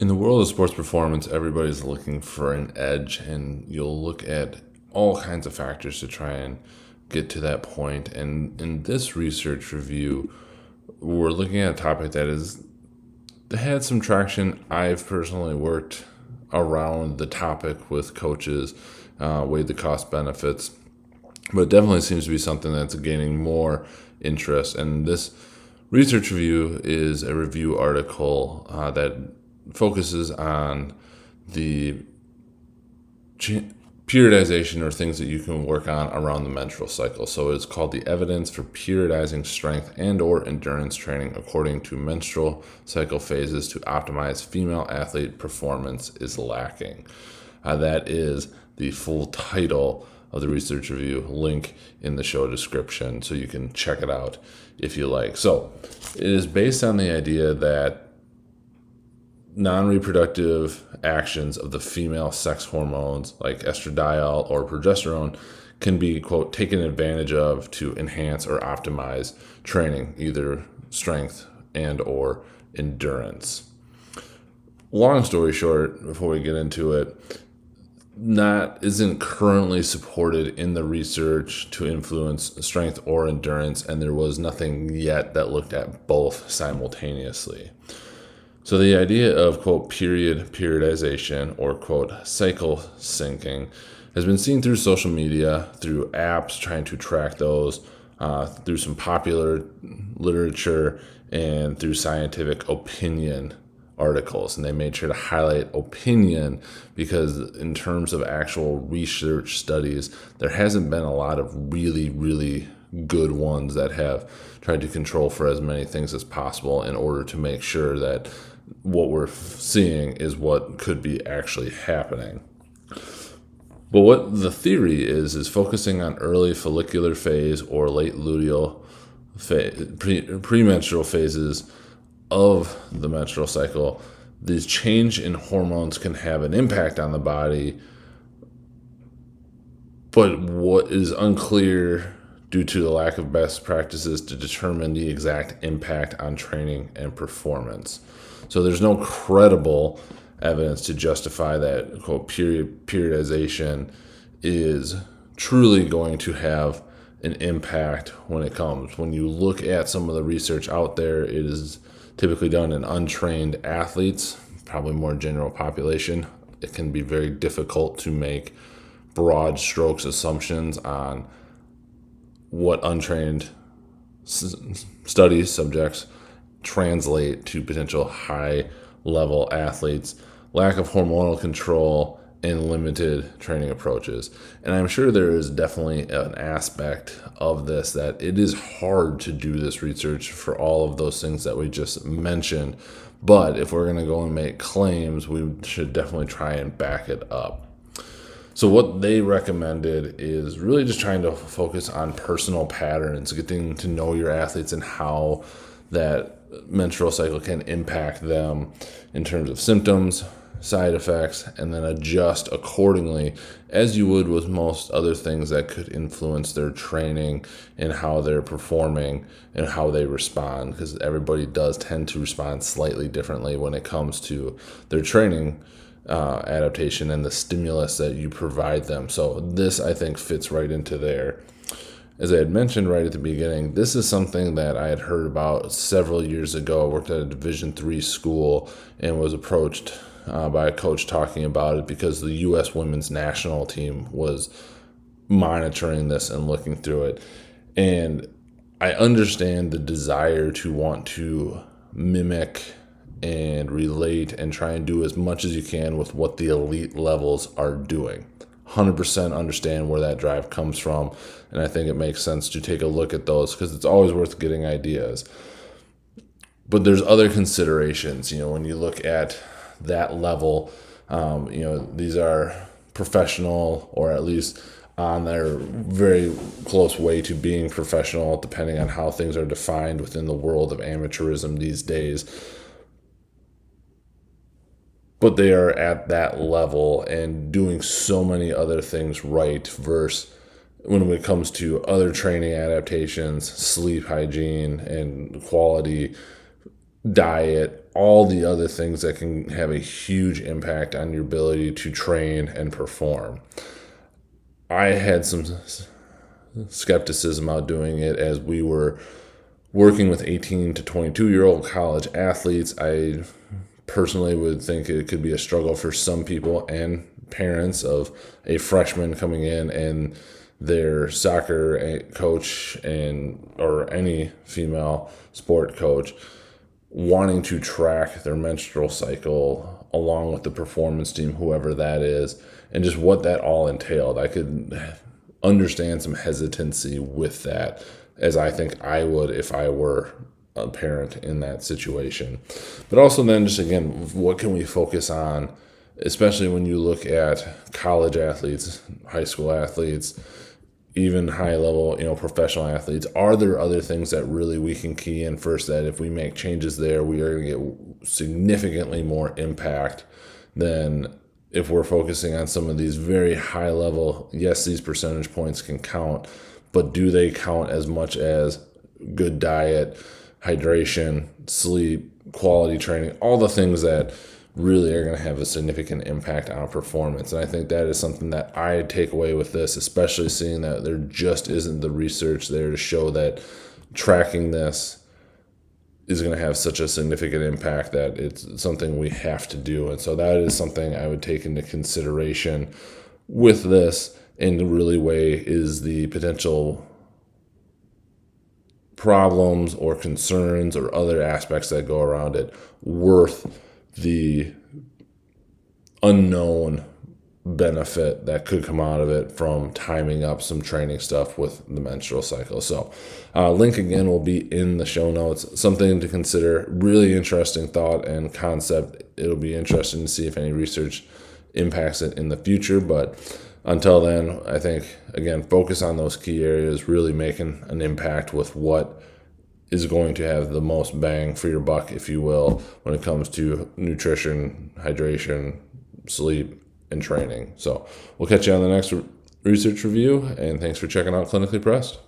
In the world of sports performance, everybody's looking for an edge, and you'll look at all kinds of factors to try and get to that point. And in this research review, we're looking at a topic that had some traction. I've personally worked around the topic with coaches, weighed the cost benefits, but it definitely seems to be something that's gaining more interest. And this research review is a review article that focuses on the periodization or things that you can work on around the menstrual cycle. So it's called the Evidence for Periodizing Strength and or Endurance Training According to Menstrual Cycle Phases to Optimize Female Athlete Performance is Lacking. That is the full title of the research review. Link in the show description so you can check it out if you like. So it is based on the idea that non-reproductive actions of the female sex hormones like estradiol or progesterone can be, quote, taken advantage of to enhance or optimize training, either strength and or endurance. Long story short, before we get into it, that isn't currently supported in the research to influence strength or endurance, and there was nothing yet that looked at both simultaneously. So the idea of, quote, periodization or, quote, cycle syncing has been seen through social media, through apps trying to track those, through some popular literature, and through scientific opinion articles. And they made sure to highlight opinion because in terms of actual research studies, there hasn't been a lot of really, really good ones that have tried to control for as many things as possible in order to make sure that what we're seeing is what could be actually happening. But what the theory is focusing on early follicular phase or late luteal phase, premenstrual phases of the menstrual cycle. These change in hormones can have an impact on the body, but what is unclear due to the lack of best practices to determine the exact impact on training and performance. So there's no credible evidence to justify that, quote, periodization is truly going to have an impact when it comes. When you look at some of the research out there, it is typically done in untrained athletes, probably more general population. It can be very difficult to make broad strokes assumptions on what untrained studies, subjects, translate to potential high-level athletes, lack of hormonal control, and limited training approaches. And I'm sure there is definitely an aspect of this that it is hard to do this research for all of those things that we just mentioned. But if we're going to go and make claims, we should definitely try and back it up. So what they recommended is really just trying to focus on personal patterns, getting to know your athletes and how that menstrual cycle can impact them in terms of symptoms, side effects, and then adjust accordingly as you would with most other things that could influence their training and how they're performing and how they respond, because everybody does tend to respond slightly differently when it comes to their training adaptation and the stimulus that you provide them. So this, I think, fits right into there. As I had mentioned right at the beginning, this is something that I had heard about several years ago. I worked at a Division III school and was approached by a coach talking about it because the U.S. women's national team was monitoring this and looking through it. And I understand the desire to want to mimic and relate and try and do as much as you can with what the elite levels are doing. 100% understand where that drive comes from, and I think it makes sense to take a look at those because it's always worth getting ideas. But there's other considerations, when you look at that level, these are professional or at least on their very close way to being professional, depending on how things are defined within the world of amateurism these days. But they are at that level and doing so many other things right versus when it comes to other training adaptations, sleep hygiene, and quality diet, all the other things that can have a huge impact on your ability to train and perform. I had some skepticism about doing it as we were working with 18 to 22-year-old college athletes. I personally would think it could be a struggle for some people and parents of a freshman coming in and their soccer coach or any female sport coach wanting to track their menstrual cycle along with the performance team, whoever that is, and just what that all entailed. I could understand some hesitancy with that, as I think I would if I were a parent in that situation. But also then just again, what can we focus on, especially when you look at college athletes, high school athletes, even high level, professional athletes? Are there other things that really we can key in first, that if we make changes there, we are going to get significantly more impact than if we're focusing on some of these very high level? Yes, these percentage points can count, but do they count as much as good diet, hydration, sleep, quality training, all the things that really are going to have a significant impact on performance? And I think that is something that I take away with this, especially seeing that there just isn't the research there to show that tracking this is going to have such a significant impact that it's something we have to do. And so that is something I would take into consideration with this, and really weigh is the potential problems or concerns or other aspects that go around it worth the unknown benefit that could come out of it from timing up some training stuff with the menstrual cycle. So link again will be in the show notes. Something to consider. Really interesting thought and concept. It'll be interesting to see if any research impacts it in the future, but until then, I think, again, focus on those key areas, really making an impact with what is going to have the most bang for your buck, if you will, when it comes to nutrition, hydration, sleep, and training. So we'll catch you on the next research review, and thanks for checking out Clinically Pressed.